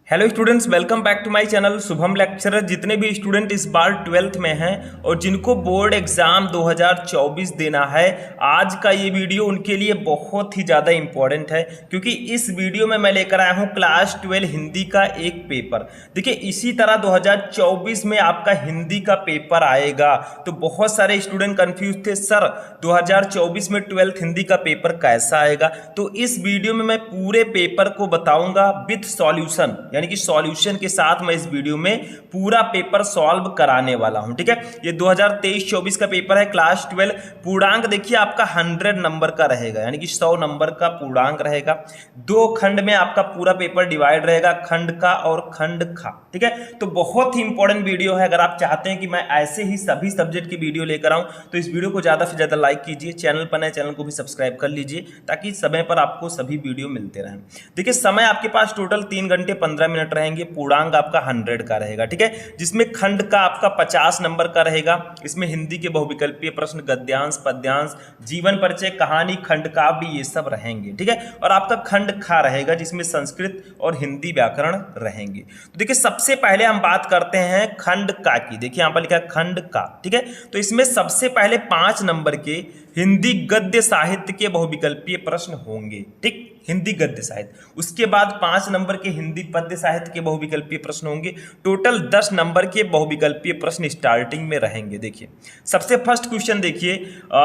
Hello students, welcome back to my channel Shubham lecturer. जितने भी student इस बार 12th में हैं और जिनको बोर्ड एग्जाम 2024 देना है, आज का ये वीडियो उनके लिए बहुत ही ज़्यादा इम्पोर्टेंट है, क्योंकि इस वीडियो में मैं लेकर आया हूँ क्लास 12 हिंदी का एक पेपर। देखिए, इसी तरह 2024 में आपका हिंदी का पेपर आएगा। तो बहुत सारे स्टूडेंट कंफ्यूज थे, सर 2024 में 12th हिंदी का पेपर कैसा आएगा। तो इस वीडियो में मैं पूरे पेपर को बताऊंगा विथ सॉल्यूशन, यानी कि सॉल्यूशन के साथ मैं इस वीडियो में पूरा पेपर सॉल्व कराने वाला हूं। ठीक है, ये 2023-24 का पेपर है क्लास 12। पूर्णांक देखिए आपका 100 नंबर का रहेगा, यानी कि 100 नंबर का पूर्णांक रहेगा। दो खंड में आपका पूरा पेपर डिवाइड रहेगा, खंड का और खंड खा। ठीक है, तो बहुत ही इंपॉर्टेंट वीडियो है। अगर आप चाहते हैं कि मैं ऐसे ही सभी सब्जेक्ट की वीडियो लेकर आऊं, तो इस वीडियो को ज्यादा से ज्यादा लाइक कीजिए, चैनल पर नए चैनल को भी सब्सक्राइब कर लीजिए, ताकि समय पर आपको सभी वीडियो मिलते रहें। देखिए, समय आपके पास टोटल 3 घंटे 15 मिनट रहेंगे। पूर्णांक आपका 100 का रहेगा। ठीक है, जिसमें खंड का आपका 50 नंबर का रहेगा। इसमें हिंदी के बहुविकल्पीय प्रश्न, गद्यांश, पद्यांश, जीवन परिचय, कहानी, खंड काव्य, ये सब रहेंगे। ठीक है, और आपका खंड खा रहेगा, जिसमें संस्कृत और हिंदी व्याकरण रहेंगे। तो देखिए, सबसे पहले हम बात करते हैं खंड का की। देखिए यहां पर लिखा है खंड का। ठीक है, तो इसमें सबसे पहले 5 नंबर के हिंदी गद्य साहित्य के बहुविकल्पीय प्रश्न होंगे। ठीक, हिंदी गद्य साहित्य। उसके बाद 5 नंबर के हिंदी पद्य साहित्य के बहुविकल्पीय प्रश्न होंगे। टोटल 10 नंबर के बहुविकल्पीय प्रश्न स्टार्टिंग में रहेंगे। देखिए, सबसे फर्स्ट क्वेश्चन देखिए,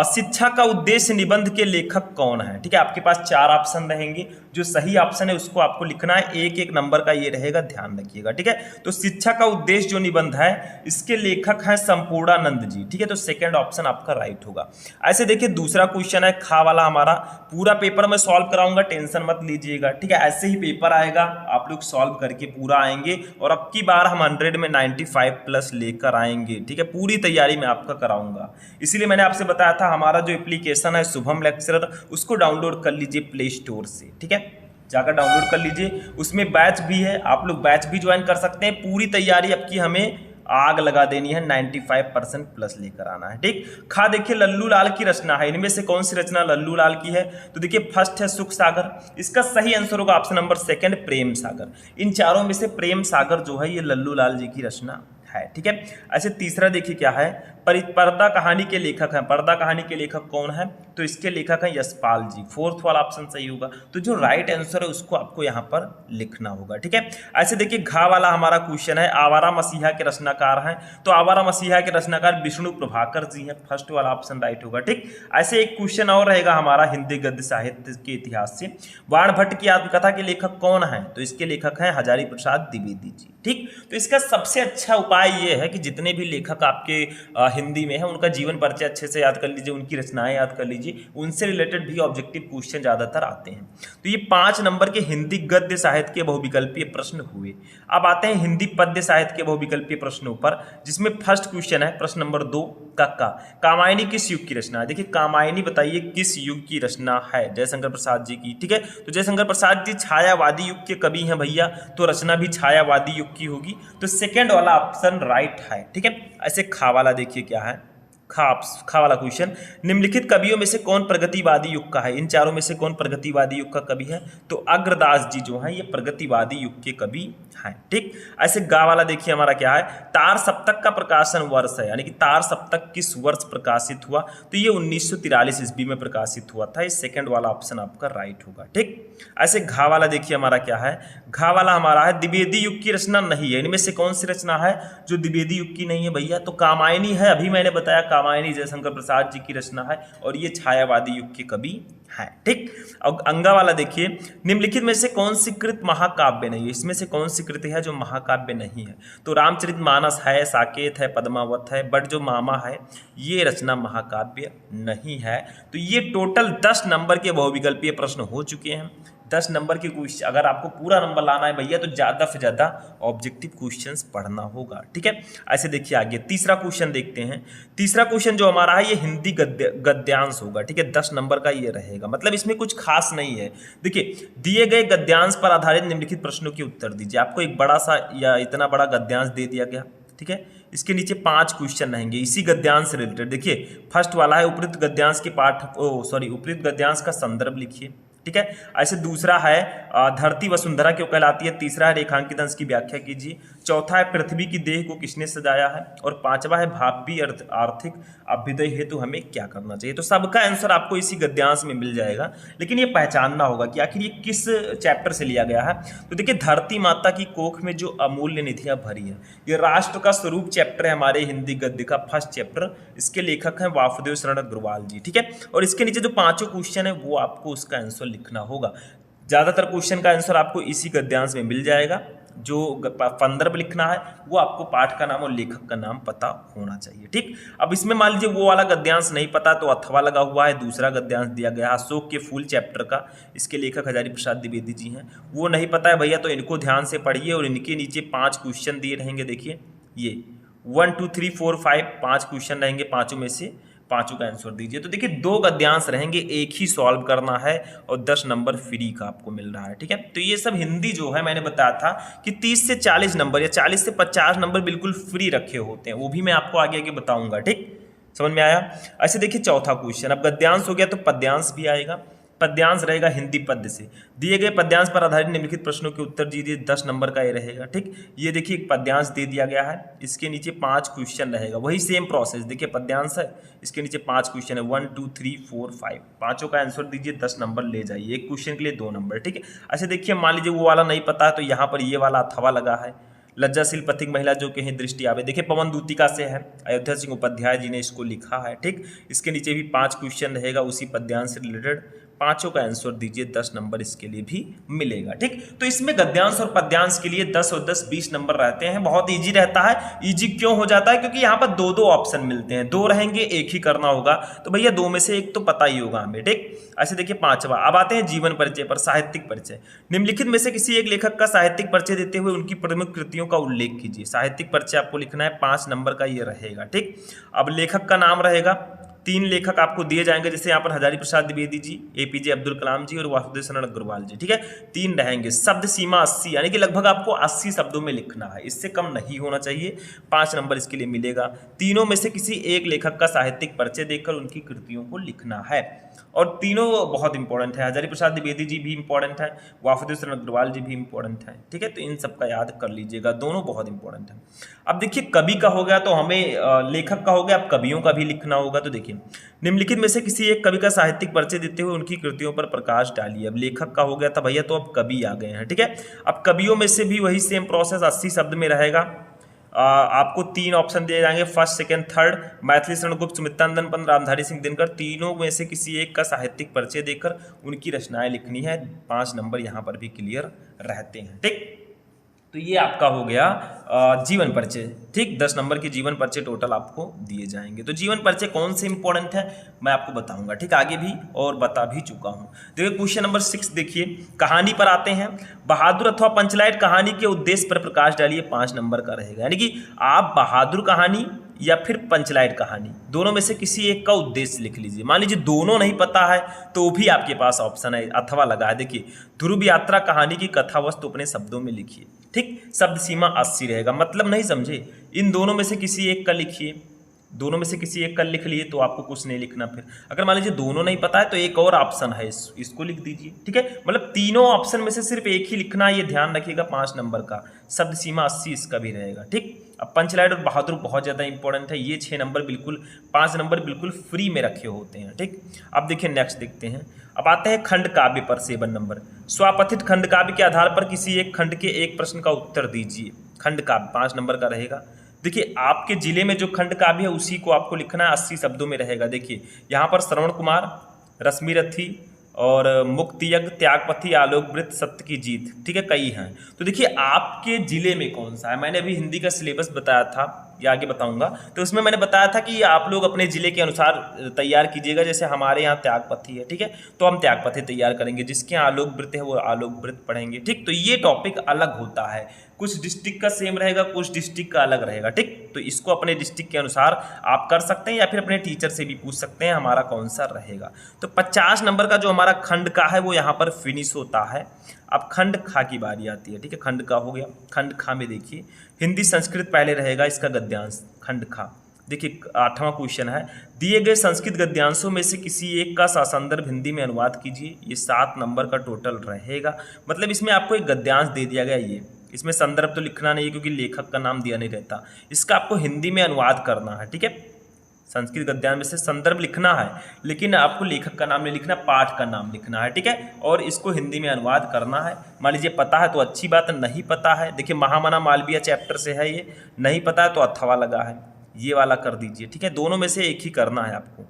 शिक्षा का उद्देश्य निबंध के लेखक कौन है। ठीक है, आपके पास 4 ऑप्शन रहेंगे। जो सही ऑप्शन है उसको आपको लिखना है, एक एक नंबर का ये रहेगा, ध्यान रखिएगा। ठीक है, तो शिक्षा का उद्देश्य जो निबंध है, इसके लेखक है संपूर्णानंद जी। ठीक है, तो सेकंड ऑप्शन आपका राइट होगा। ऐसे देखिए, दूसरा क्वेश्चन है खा वाला हमारा। पूरा पेपर मैं सॉल्व कराऊंगा, टेंशन मत लीजिएगा। ठीक है, ऐसे ही पेपर आएगा, आप लोग सॉल्व करके पूरा आएंगे, और अब की बार हम 100 में 95 प्लस लेकर आएंगे। ठीक है, पूरी तैयारी मैं आपका कराऊंगा। इसीलिए मैंने आपसे बताया था, हमारा जो एप्लीकेशन है शुभम लेक्चरर, उसको डाउनलोड कर लीजिए प्ले स्टोर से। ठीक है, जाकर डाउनलोड कर लीजिए। उसमें बैच भी है, आप लोग बैच भी ज्वाइन कर सकते हैं। पूरी तैयारी अब की हमें आग लगा देनी है, 95% प्लस लेकर आना है। ठीक, खा देखिए लल्लू लाल की रचना है। इनमें से कौन सी रचना लल्लू लाल की है? तो देखिए, फर्स्ट है सुख सागर। इसका सही आंसर होगा option number second, Prem Sagar. इन चारों में से प्रेम सागर जो है, ये लल्लू लाल जी की रचना है। ठीक है, ऐसे तीसरा देखिए क्या है, पर्दा कहानी के लेखक हैं। पर्दा कहानी के लेखक कौन है? तो इसके लेखक हैं यशपाल जी। फोर्थ वाला ऑप्शन सही होगा। तो जो राइट आंसर है उसको आपको यहाँ पर लिखना होगा। ठीक है, ऐसे देखिए, घा वाला हमारा क्वेश्चन है, आवारा मसीहा के रचनाकार हैं। तो आवारा मसीहा के रचनाकार विष्णु प्रभाकर जी हैं। फर्स्ट वाला ऑप्शन राइट होगा। ठीक, ऐसे एक क्वेश्चन और रहेगा हमारा हिंदी गद्य साहित्य के इतिहास से, बाण भट्ट की आत्मकथा के लेखक कौन है? तो इसके लेखक हैं हजारी प्रसाद द्विवेदी जी। ठीक, तो इसका सबसे अच्छा उपाय ये है कि जितने भी लेखक आपके हिंदी में है, उनका जीवन परिचय अच्छे से याद कर लीजिए, उनकी रचनाएं याद कर लीजिए, उनसे रिलेटेड भी ऑब्जेक्टिव क्वेश्चन ज्यादातर आते हैं। तो ये 5 नंबर के हिंदी गद्य साहित्य के बहुविकल्पीय प्रश्न हुए। अब आते हैं हिंदी पद्य साहित्य के बहुविकल्पीय प्रश्नों पर, जिसमें फर्स्ट क्वेश्चन है प्रश्न नंबर 2 का कामायनी किस युग की रचना है? देखिए, कामायनी बताइए किस युग की रचना है? जयशंकर प्रसाद जी की। ठीक है, तो जयशंकर प्रसाद जी छायावादी युग के कवि हैं भैया, तो रचना भी छायावादी युग की होगी। तो सेकंड वाला ऑप्शन राइट है। ठीक है, ऐसे खा वाला देखिए क्या है, खा वाला क्वेश्चन, निम्नलिखित कवियों में से कौन प्रगतिवादी युग का है? इन चारों में से कौन प्रगतिवादी युग का कवि है? तो अग्रदास जी जो है, ये प्रगतिवादी युग के कवि हैं। ठीक, ऐसे गा वाला देखिए हमारा क्या है, तार सप्तक का प्रकाशन वर्ष है, यानी कि तार सप्तक किस वर्ष प्रकाशित हुआ? तो ये 1943 ईस्वी में प्रकाशित हुआ था। ये सेकंड वाला ऑप्शन आपका राइट होगा। ठीक, ऐसे घा वाला देखिए हमारा क्या है, घा वाला हमारा है द्विवेदी युग की रचना नहीं है। इनमें से कौन सी रचना है जो द्विवेदी युग की नहीं है भैया? तो कामायनी है, अभी मैंने बताया कामायनी जयशंकर प्रसाद जी की रचना है, और ये छायावादी युग के कवि है। ठीक, और अंगा वाला देखिए, निम्नलिखित में से कौन सी कृत महाकाव्य नहीं है? इसमें से कौन सी कृति है जो महाकाव्य नहीं है? तो रामचरितमानस है, साकेत है, पद्मावत है, बट जो मामा है, ये रचना महाकाव्य नहीं है। तो ये टोटल 10 नंबर के बहुविकल्पीय प्रश्न हो चुके हैं। 10 नंबर के क्वेश्चन, अगर आपको पूरा नंबर लाना है भैया, तो ज़्यादा से ज़्यादा ऑब्जेक्टिव क्वेश्चंस पढ़ना होगा। ठीक है, ऐसे देखिए आगे तीसरा क्वेश्चन देखते हैं। तीसरा क्वेश्चन जो हमारा है, ये हिंदी गद्यांश होगा। ठीक है, 10 नंबर का ये रहेगा, मतलब इसमें कुछ खास नहीं है। देखिए, दिए गए गद्यांश पर आधारित निम्नलिखित प्रश्नों के उत्तर दीजिए। आपको एक बड़ा सा या इतना बड़ा गद्यांश दे दिया गया। ठीक है, इसके नीचे 5 क्वेश्चन रहेंगे इसी गद्यांश से रिलेटेड। देखिए, फर्स्ट वाला है उपयुक्त गद्यांश के उपयुक्त गद्यांश का संदर्भ लिखिए। ठीक है। ऐसे दूसरा है धरती वसुंधरा क्यों कहलाती है, तीसरा है रेखांकित अंश की व्याख्या कीजिए, चौथा है पृथ्वी की देह को किसने सजाया है, और पांचवा है भावी आर्थिक अभ्युदय हेतु हमें क्या करना चाहिए। तो सबका आंसर आपको इसी गद्यांश में मिल जाएगा, लेकिन ये पहचानना होगा कि आखिर ये किस चैप्टर से लिया गया है। तो देखिए, धरती माता की कोख में जो अमूल्य निधियां भरी है, ये राष्ट्र का स्वरूप चैप्टर है हमारे हिंदी गद्य का फर्स्ट चैप्टर। इसके लेखक हैं वासुदेव शरण अग्रवाल जी, ठीक है। और इसके नीचे जो पांचों क्वेश्चन है वो आपको उसका आंसर लिखना होगा। ज्यादातर क्वेश्चन का आंसर आपको इसी गद्यांश में मिल जाएगा। जो संदर्भ लिखना है वो आपको पाठ का नाम और लेखक का नाम पता होना चाहिए, ठीक। अब इसमें मान लीजिए वो वाला गद्यांश नहीं पता तो अथवा लगा हुआ है, दूसरा गद्यांश दिया गया है अशोक के फूल चैप्टर का, इसके लेखक हजारी प्रसाद द्विवेदी जी हैं। वो नहीं पता है भैया तो इनको ध्यान से पढ़िए, और इनके नीचे 5 क्वेश्चन दिए रहेंगे। देखिए ये 1 2 3 4 5 5 क्वेश्चन रहेंगे, पांचों में से पांचों का आंसर दीजिए। तो देखिए 2 गद्यांश रहेंगे, एक ही सॉल्व करना है और 10 नंबर फ्री का आपको मिल रहा है, ठीक है। तो ये सब हिंदी जो है मैंने बताया था कि 30 से 40 नंबर या 40 से 50 नंबर बिल्कुल फ्री रखे होते हैं, वो भी मैं आपको आगे आगे बताऊंगा, ठीक। समझ में आया। ऐसे देखिए चौथा क्वेश्चन, अब गद्यांश हो गया तो पद्यांश भी आएगा। पद्यांश रहेगा हिंदी पद्य से, दिए गए पद्यांश पर आधारित निम्नलिखित प्रश्नों के उत्तर दीजिए, 10 नंबर का ये रहेगा, ठीक। ये देखिए एक पद्यांश दे दिया गया है, इसके नीचे 5 क्वेश्चन रहेगा, वही सेम प्रोसेस। देखिए पद्यांश है, इसके नीचे 5 क्वेश्चन है, 1 2 3 4 5, पांचों का आंसर दीजिए, 10 नंबर ले जाइए। एक क्वेश्चन के लिए 2 नंबर, ठीक है। अच्छा देखिए, मान लीजिए वो वाला नहीं पता है तो यहाँ पर ये वाला अथवा लगा है, लज्जाशील पथिक महिला जो कहीं दृष्टि आवे। देखिए पवन दूतिका से है, अयोध्या सिंह उपाध्याय जी ने इसको लिखा है, ठीक। इसके नीचे भी 5 क्वेश्चन रहेगा उसी पद्यांश से रिलेटेड, पांचों का आंसर दीजिए, 10 नंबर इसके लिए भी मिलेगा, ठीक। तो इसमें गद्यांश और पद्यांश के लिए 10 और 10 20 नंबर रहते हैं। बहुत इजी रहता है। इजी क्यों हो जाता है, क्योंकि यहाँ पर 2 ऑप्शन मिलते हैं, 2 रहेंगे, एक ही करना होगा। तो भैया 2 में से एक तो पता ही होगा हमें, ठीक। ऐसे देखिए पांचवा, अब आते हैं जीवन परिचय पर, साहित्यिक परिचय। निम्नलिखित में से किसी एक लेखक का साहित्यिक परिचय देते हुए उनकी प्रमुख कृतियों का उल्लेख कीजिए। साहित्यिक परिचय आपको लिखना है, 5 नंबर का ये रहेगा, ठीक। अब लेखक का नाम रहेगा, 3 लेखक आपको दिए जाएंगे, जैसे यहाँ पर हजारी प्रसाद द्विवेदी जी, एपीजे अब्दुल कलाम जी और वासुदेव शरण अग्रवाल जी, ठीक है। 3 रहेंगे। शब्द सीमा 80, यानी कि लगभग आपको 80 शब्दों में लिखना है, इससे कम नहीं होना चाहिए। 5 नंबर इसके लिए मिलेगा। तीनों में से किसी एक लेखक का साहित्यिक परिचय देकर उनकी कृतियों को लिखना है, और तीनों बहुत इंपॉर्टेंट है। हजारी प्रसाद द्विवेदी जी भी इंपॉर्टेंट है, वासुदेव शरण अग्रवाल जी भी इंपॉर्टेंट है, ठीक है। तो इन सबका याद कर लीजिएगा, दोनों बहुत इंपॉर्टेंट है। अब देखिए कवि का हो गया तो हमें लेखक का हो गया, अब कवियों का भी लिखना होगा। तो देखिए निम्नलिखित में से किसी एक कवि का साहित्यिक परिचय देते हुए उनकी कृतियों पर प्रकाश डालिए। अब लेखक का हो गया था भैया, तो अब कवि आ गए हैं, ठीक है। अब कवियों में से भी वही सेम प्रोसेस 80 शब्द में रहेगा। आपको 3 ऑप्शन दिए जाएंगे, first second third. Maithili Sharan Gupt, Sumitranandan Pant, Ramdhari Singh Dinkar, तीनों में से किसी एक का साहित्यिक परिचय देकर उनकी रचनाएं लिखनी है। 5 नंबर यहाँ पर भी क्लियर रहते हैं, ठीक। तो ये आपका हो गया जीवन परिचय, ठीक। 10 नंबर के जीवन परिचय टोटल आपको दिए जाएंगे। तो जीवन परिचय कौन से इंपॉर्टेंट है मैं आपको बताऊंगा, ठीक, आगे भी, और बता भी चुका हूं। देखिए क्वेश्चन नंबर 6 देखिए, कहानी पर आते हैं। बहादुर अथवा पंचलाइट कहानी के उद्देश्य पर प्रकाश डालिए, 5 नंबर का रहेगा। यानी कि आप बहादुर कहानी या फिर पंचलाइट कहानी, दोनों में से किसी एक का उद्देश्य लिख लीजिए। मान लीजिए दोनों नहीं पता है तो भी आपके पास ऑप्शन है, अथवा लगा है। देखिए ध्रुव यात्रा कहानी की कथा वस्तु अपने शब्दों में लिखिए, ठीक। शब्द सीमा 80 रहेगा, मतलब नहीं समझे, इन दोनों में से किसी एक का लिखिए। दोनों में से किसी एक का लिख लिए तो आपको कुछ नहीं लिखना। फिर अगर मान लीजिए दोनों नहीं पता है तो एक और ऑप्शन है, इसको लिख दीजिए, ठीक है। मतलब तीनों ऑप्शन में से सिर्फ एक ही लिखना है, ये ध्यान रखिएगा। 5 नंबर का शब्द सीमा 80 इसका भी रहेगा, ठीक। अब पंचलाइट और बहादुर बहुत ज़्यादा इंपॉर्टेंट है, ये 6 नंबर बिल्कुल, 5 नंबर बिल्कुल फ्री में रखे होते हैं, ठीक। अब देखिए नेक्स्ट देखते हैं। अब आते हैं खंड काव्य पर, 7 नंबर। स्वापथित खंड काव्य के आधार पर किसी एक खंड के एक प्रश्न का उत्तर दीजिए। खंड काव्य 5 नंबर का रहेगा। देखिए आपके जिले में जो खंड काव्य है उसी को आपको लिखना है, 80 शब्दों में रहेगा। देखिए यहाँ पर श्रवण कुमार, रश्मिरथी और मुक्ति यज्ञ, त्यागपथी, आलोकवृत, सत्य की जीत, ठीक है, कई हैं। तो देखिए आपके जिले में कौन सा है, मैंने अभी हिंदी का सिलेबस बताया था, या आगे बताऊंगा, तो उसमें मैंने बताया था कि आप लोग अपने जिले के अनुसार तैयार कीजिएगा। जैसे हमारे यहाँ त्यागपथी है, ठीक है, तो हम त्यागपथी तैयार करेंगे। जिसके यहाँ आलोकवृत है वो आलोकवृत पढ़ेंगे, ठीक। तो ये टॉपिक अलग होता है, कुछ डिस्ट्रिक्ट का सेम रहेगा, कुछ डिस्ट्रिक्ट का अलग रहेगा, ठीक। तो इसको अपने डिस्ट्रिक्ट के अनुसार आप कर सकते हैं, या फिर अपने टीचर से भी पूछ सकते हैं हमारा कौन सा रहेगा। तो 50 नंबर का जो हमारा खंड का है वो यहाँ पर फिनिश होता है। अब खंड खा की बारी आती है, ठीक है। खंड का हो गया। खंड खा में देखिए हिंदी संस्कृत पहले रहेगा, इसका गद्यांश खंड खा। देखिए 8वां क्वेश्चन है, दिए गए संस्कृत गद्यांशों में से किसी एक का ससंदर्भ हिंदी में अनुवाद कीजिए। ये 7 नंबर का टोटल रहेगा। मतलब इसमें आपको एक गद्यांश दे दिया गया, ये इसमें संदर्भ तो लिखना नहीं है क्योंकि लेखक का नाम दिया नहीं रहता। इसका आपको हिंदी में अनुवाद करना है, ठीक है। संस्कृत गद्यांश में से संदर्भ लिखना है, लेकिन आपको लेखक का नाम नहीं लिखना, पाठ का नाम लिखना है, ठीक है। और इसको हिंदी में अनुवाद करना है। मान लीजिए पता है तो अच्छी बात है, नहीं पता है, देखिए महामना मालवीय चैप्टर से है ये, नहीं पता है तो अथवा लगा है, ये वाला कर दीजिए, ठीक है। दोनों में से एक ही करना है आपको,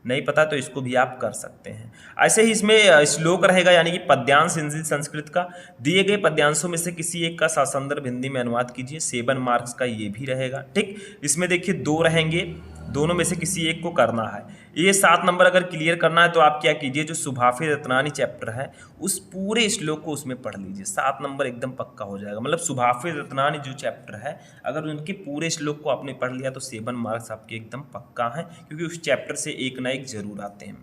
नहीं पता तो इसको भी आप कर सकते हैं। ऐसे ही इसमें श्लोक रहेगा, यानी कि पद्यांश हिंदी संस्कृत का, दिए गए पद्यांशों में से किसी एक का ससंदर्भ हिंदी में अनुवाद कीजिए। 7 मार्क्स का ये भी रहेगा, ठीक। इसमें देखिए 2 रहेंगे, दोनों में से किसी एक को करना है। ये 7 नंबर अगर क्लियर करना है तो आप क्या कीजिए, जो सुभाफे रत्नानी चैप्टर है उस पूरे श्लोक को उसमें पढ़ लीजिए, 7 नंबर एकदम पक्का हो जाएगा। मतलब सुभाफे रत्नानी जो चैप्टर है, अगर उनके पूरे श्लोक को आपने पढ़ लिया तो 7 मार्क्स आपके एकदम पक्का हैं, क्योंकि उस चैप्टर से एक ना एक जरूर आते हैं।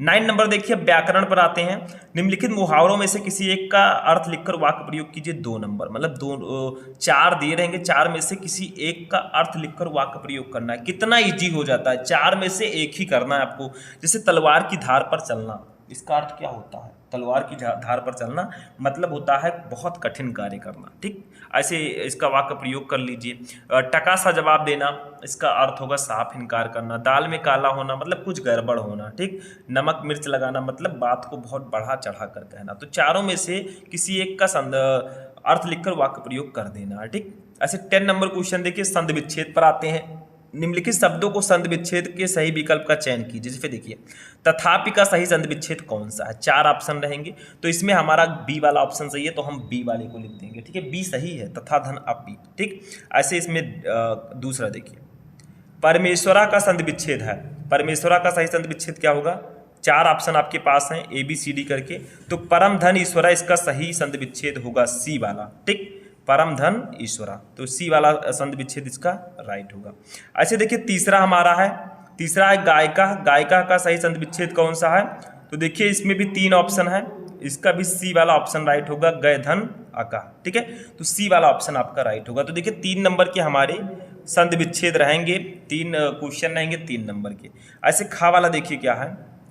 9 नंबर देखिए, व्याकरण पर आते हैं। निम्नलिखित मुहावरों में से किसी एक का अर्थ लिखकर वाक्य प्रयोग कीजिए। 2 नंबर, मतलब 4 दिए रहेंगे, 4 में से किसी एक का अर्थ लिखकर वाक्य प्रयोग करना है। कितना ईजी हो जाता है, 4 में से एक ही करना है आपको। जैसे तलवार की धार पर चलना, इसका अर्थ क्या होता है? तलवार की धार पर चलना मतलब होता है बहुत कठिन कार्य करना, ठीक। ऐसे इसका वाक्य प्रयोग कर लीजिए। टका सा जवाब देना, इसका अर्थ होगा साफ इनकार करना। दाल में काला होना मतलब कुछ गड़बड़ होना, ठीक। नमक मिर्च लगाना मतलब बात को बहुत बढ़ा चढ़ा कर कहना। तो चारों में से किसी एक का अर्थ लिखकर वाक्य प्रयोग कर देना है, ठीक। ऐसे 10 नंबर क्वेश्चन देखिए, संधि विच्छेद पर आते हैं। निम्नलिखित शब्दों को संधि विच्छेद के सही विकल्प का चयन कीजिए। जैसे देखिए, तथापि का सही संधि विच्छेद कौन सा है? 4 ऑप्शन रहेंगे, तो इसमें हमारा बी वाला ऑप्शन सही है, तो हम बी वाले को लिख देंगे, ठीक है। बी सही है, तथा धन अपि, ठीक। ऐसे इसमें दूसरा देखिए, परमेश्वरा का संधि विच्छेद है। परमेश्वरा का सही संधि विच्छेद क्या होगा? 4 ऑप्शन आपके पास हैं ABCD करके, तो परम धन ईश्वरा इसका सही संधि विच्छेद होगा सी वाला, ठीक। परम धन ईश्वरा, तो सी वाला संधि विच्छेद इसका राइट होगा। ऐसे देखिए तीसरा हमारा है, तीसरा है गायिका। गायिका का सही संधि विच्छेद कौन सा है? तो देखिए इसमें भी 3 ऑप्शन है, इसका भी सी वाला ऑप्शन राइट होगा, गय धन अका, ठीक है। तो सी वाला ऑप्शन आपका राइट होगा। तो देखिए 3 नंबर के हमारे संधि विच्छेद रहेंगे, 3 क्वेश्चन रहेंगे 3 नंबर के। ऐसे खा वाला देखिए क्या है,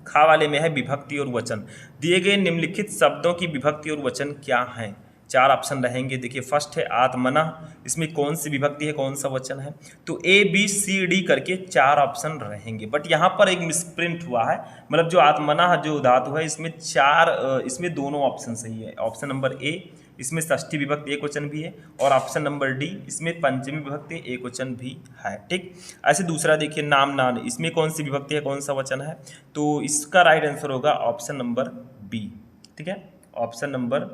खा वाले में है विभक्ति और वचन। दिए गए निम्नलिखित शब्दों की विभक्ति और वचन क्या हैं? 4 ऑप्शन रहेंगे। देखिए फर्स्ट है आत्मना, इसमें कौन सी विभक्ति है, कौन सा वचन है? तो ABCD करके 4 ऑप्शन रहेंगे, बट यहाँ पर एक मिसप्रिंट हुआ है। मतलब जो आत्मना जो धातु है इसमें 4, इसमें दोनों ऑप्शन सही है। ऑप्शन नंबर A इसमें षष्ठी विभक्ति एक वचन भी है, और ऑप्शन नंबर D इसमें पंचमी विभक्ति एक वचन भी है, ठीक। ऐसे दूसरा देखिए नाम नान, इसमें कौन सी विभक्ति है, कौन सा वचन है? तो इसका राइट आंसर होगा ऑप्शन नंबर B, ठीक है। ऑप्शन नंबर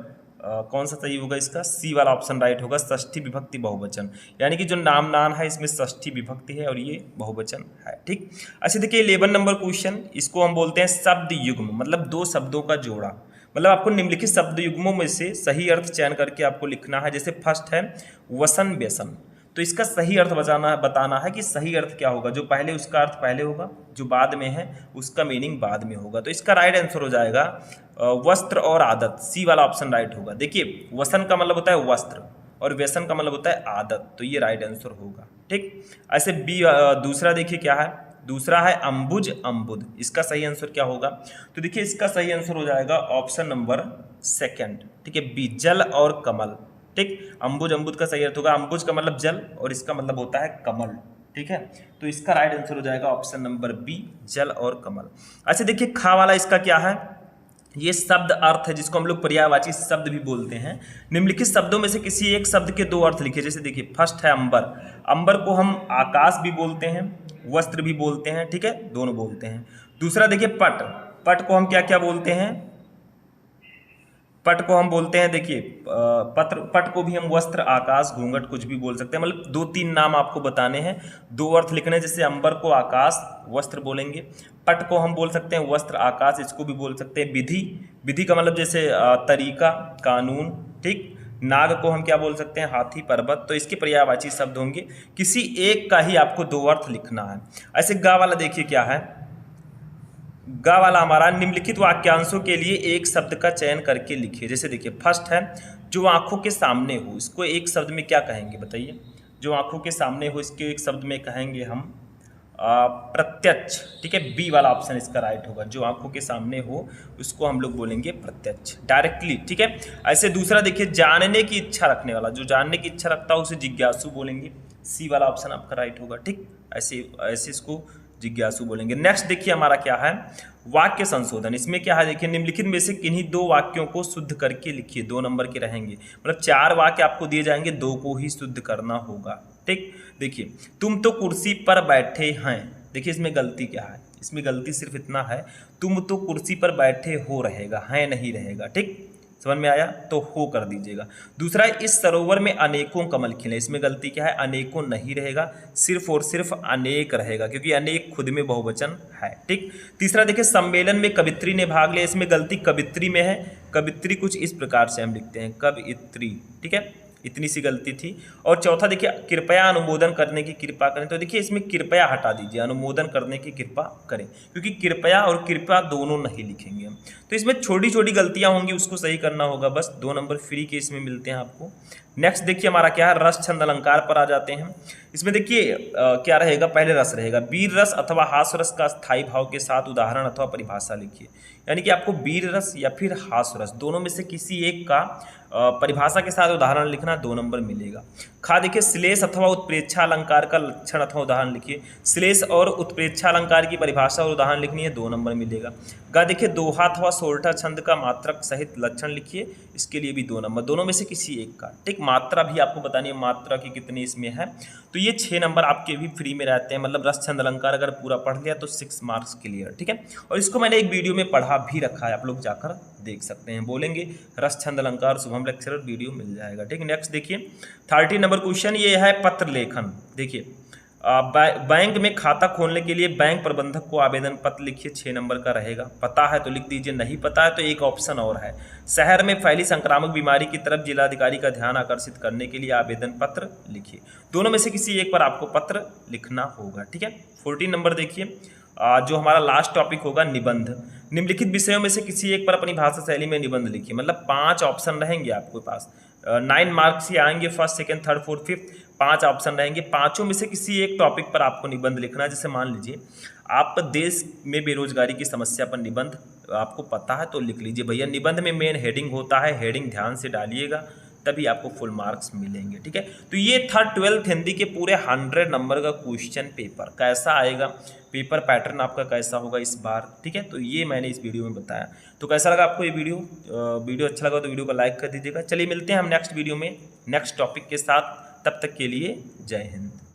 कौन सा सही होगा इसका? सी वाला ऑप्शन राइट होगा, षष्ठी विभक्ति बहुवचन। यानी कि जो नाम नान है इसमें षष्ठी विभक्ति है और ये बहुवचन है, ठीक। अच्छा देखिए 11 नंबर क्वेश्चन, इसको हम बोलते हैं शब्द युग्म, मतलब 2 शब्दों का जोड़ा। मतलब आपको निम्नलिखित शब्द युग्मों में से सही अर्थ चयन करके आपको लिखना है। जैसे फर्स्ट है वसन व्यसन, तो इसका सही अर्थ बताना है कि सही अर्थ क्या होगा। जो पहले उसका अर्थ पहले होगा, जो बाद में है उसका मीनिंग बाद में होगा। तो इसका राइट आंसर हो जाएगा वस्त्र और आदत, सी वाला ऑप्शन राइट होगा। देखिए वसन का मतलब होता है वस्त्र और व्यसन का मतलब होता है आदत, तो ये राइट आंसर होगा, ठीक। ऐसे बी दूसरा देखिए क्या है, दूसरा है अंबुज अम्बुद, इसका सही आंसर क्या होगा? तो देखिए इसका सही आंसर हो जाएगा ऑप्शन नंबर सेकंड, ठीक है, बी जल और कमल, ठीक। अंबुज अम्बुद का सही अर्थ होगा, अंबुज का मतलब जल और इसका मतलब होता है कमल, ठीक है। तो इसका राइट आंसर हो जाएगा ऑप्शन नंबर बी जल और कमल। अच्छा देखिए खा वाला इसका क्या है, ये शब्द अर्थ है जिसको हम लोग पर्यायवाची शब्द भी बोलते हैं। निम्नलिखित शब्दों में से किसी एक शब्द के 2 अर्थ लिखिए। जैसे देखिए फर्स्ट है अंबर, अंबर को हम आकाश भी बोलते हैं, वस्त्र भी बोलते हैं, ठीक है, दोनों बोलते हैं। दूसरा देखिए पट, पट को हम क्या क्या बोलते हैं? पट को हम बोलते हैं देखिए पट को भी हम वस्त्र आकाश घूंघट कुछ भी बोल सकते हैं। मतलब 2-3 नाम आपको बताने हैं, 2 अर्थ लिखने। जैसे अंबर को आकाश वस्त्र बोलेंगे, पट को हम बोल सकते हैं वस्त्र आकाश, इसको भी बोल सकते हैं विधि, विधि का मतलब जैसे तरीका कानून, ठीक। नाग को हम क्या बोल सकते हैं? हाथी पर्वत। तो इसके पर्यायवाची शब्द होंगे, किसी एक का ही आपको 2 अर्थ लिखना है। ऐसे गा वाला देखिए क्या है, गा वाला हमारा निम्नलिखित वाक्यांशों के लिए एक शब्द का चयन करके लिखिए। जैसे देखिए फर्स्ट है जो आंखों के सामने हो, इसको एक शब्द में क्या कहेंगे बताइए? जो आंखों के सामने हो इसके एक शब्द में कहेंगे हम प्रत्यक्ष, ठीक है, बी वाला ऑप्शन इसका राइट होगा। जो आंखों के सामने हो उसको हम लोग बोलेंगे प्रत्यक्ष, डायरेक्टली, ठीक है। ऐसे दूसरा देखिए, जानने की इच्छा रखने वाला, जो जानने की इच्छा रखता है उसे जिज्ञासु बोलेंगे, सी वाला ऑप्शन आपका राइट होगा, ठीक। ऐसे ऐसे इसको जिज्ञासु बोलेंगे। नेक्स्ट देखिए हमारा क्या है, वाक्य संशोधन। इसमें क्या है देखिए, निम्नलिखित में से किन्हीं 2 वाक्यों को शुद्ध करके लिखिए, 2 नंबर के रहेंगे, मतलब 4 वाक्य आपको दिए जाएंगे, 2 को ही शुद्ध करना होगा, ठीक। देखिए, तुम तो कुर्सी पर बैठे हैं, देखिए इसमें गलती क्या है, इसमें गलती सिर्फ इतना है, तुम तो कुर्सी पर बैठे हो रहेगा, है नहीं रहेगा, ठीक, समझ में आया, तो हो कर दीजिएगा। दूसरा, इस सरोवर में अनेकों कमल खिले, इसमें गलती क्या है, अनेकों नहीं रहेगा, सिर्फ और सिर्फ अनेक रहेगा, क्योंकि अनेक खुद में बहुवचन है, ठीक। तीसरा देखिए, सम्मेलन में कवित्री ने भाग लिया, इसमें गलती कवित्री में है, कवित्री कुछ इस प्रकार से हम लिखते हैं, कवित्री, ठीक है, इतनी सी गलती थी। और चौथा देखिए, कृपया अनुमोदन करने की कृपा करें, तो देखिए इसमें कृपया हटा दीजिए, अनुमोदन करने की कृपा करें, क्योंकि कृपया और कृपा दोनों नहीं लिखेंगे हम, तो इसमें छोटी छोटी गलतियां होंगी, उसको सही करना होगा, बस 2 नंबर फ्री के इसमें मिलते हैं आपको। नेक्स्ट देखिए हमारा क्या है, रस छंद अलंकार पर आ जाते हैं। इसमें देखिए क्या रहेगा, पहले रस रहेगा, वीर रस अथवा हास्य रस का स्थायी भाव के साथ उदाहरण अथवा परिभाषा लिखिए, यानी कि आपको वीर रस या फिर हास्य रस दोनों में से किसी एक का परिभाषा के साथ उदाहरण लिखना, 2 नंबर मिलेगा। खा देखिए, श्लेष अथवा उत्प्रेक्षा अलंकार का लक्षण अथवा उदाहरण लिखिए, श्लेष और उत्प्रेक्षा अलंकार की परिभाषा और उदाहरण लिखनी है, 2 नंबर मिलेगा। गा देखिए, दोहा अथवा सोरठा छंद का मात्रक सहित लक्षण लिखिए, इसके लिए भी 2 नंबर, दोनों में से किसी एक का, ठीक। मात्रा भी आपको बतानी है, मात्रा की कितनी इसमें है, तो ये 6 नंबर आपके भी फ्री में रहते हैं, मतलब रस छंद अलंकार अगर पूरा पढ़ लिया तो 6 मार्क्स क्लियर, ठीक है। और इसको मैंने एक वीडियो में पढ़ा भी रखा है, आप लोग जाकर देख सकते हैं, बोलेंगे रस छंद अलंकार शुभम लेक्चरर, वीडियो मिल जाएगा, ठीक। नेक्स्ट देखिए 30 नंबर क्वेश्चन, ये है पत्र लेखन। देखिए, बैंक में खाता खोलने के लिए बैंक प्रबंधक को आवेदन पत्र लिखिए, 6 नंबर का रहेगा। पता है तो लिख दीजिए, नहीं पता है तो एक ऑप्शन और है, शहर में फैली संक्रामक बीमारी की तरफ जिलाधिकारी का ध्यान आकर्षित करने के लिए आवेदन पत्र लिखिए, दोनों में से किसी एक पर आपको पत्र लिखना होगा, ठीक है। 14 नंबर देखिए, जो हमारा लास्ट टॉपिक होगा, निबंध। निम्नलिखित विषयों में से किसी एक पर अपनी भाषा शैली में निबंध लिखिए, मतलब 5 ऑप्शन रहेंगे आपके पास, 9 मार्क्स ही आएंगे, first second third fourth fifth, 5 option रहेंगे, 5 में से किसी एक टॉपिक पर आपको निबंध लिखना है। जैसे मान लीजिए आप देश में बेरोजगारी की समस्या पर निबंध आपको पता है तो लिख लीजिए भैया। निबंध में मेन हेडिंग होता है, हेडिंग ध्यान से डालिएगा तभी आपको फुल मार्क्स मिलेंगे, ठीक है। तो ये था 12th हिंदी के पूरे 100 नंबर का क्वेश्चन पेपर। कैसा आएगा पेपर, पैटर्न आपका कैसा होगा इस बार, ठीक है। तो ये मैंने इस वीडियो में बताया। तो कैसा लगा आपको ये वीडियो अच्छा लगा तो वीडियो को लाइक कर दीजिएगा। चलिए मिलते हैं हम नेक्स्ट वीडियो में नेक्स्ट टॉपिक के साथ, तब तक के लिए जय हिंद।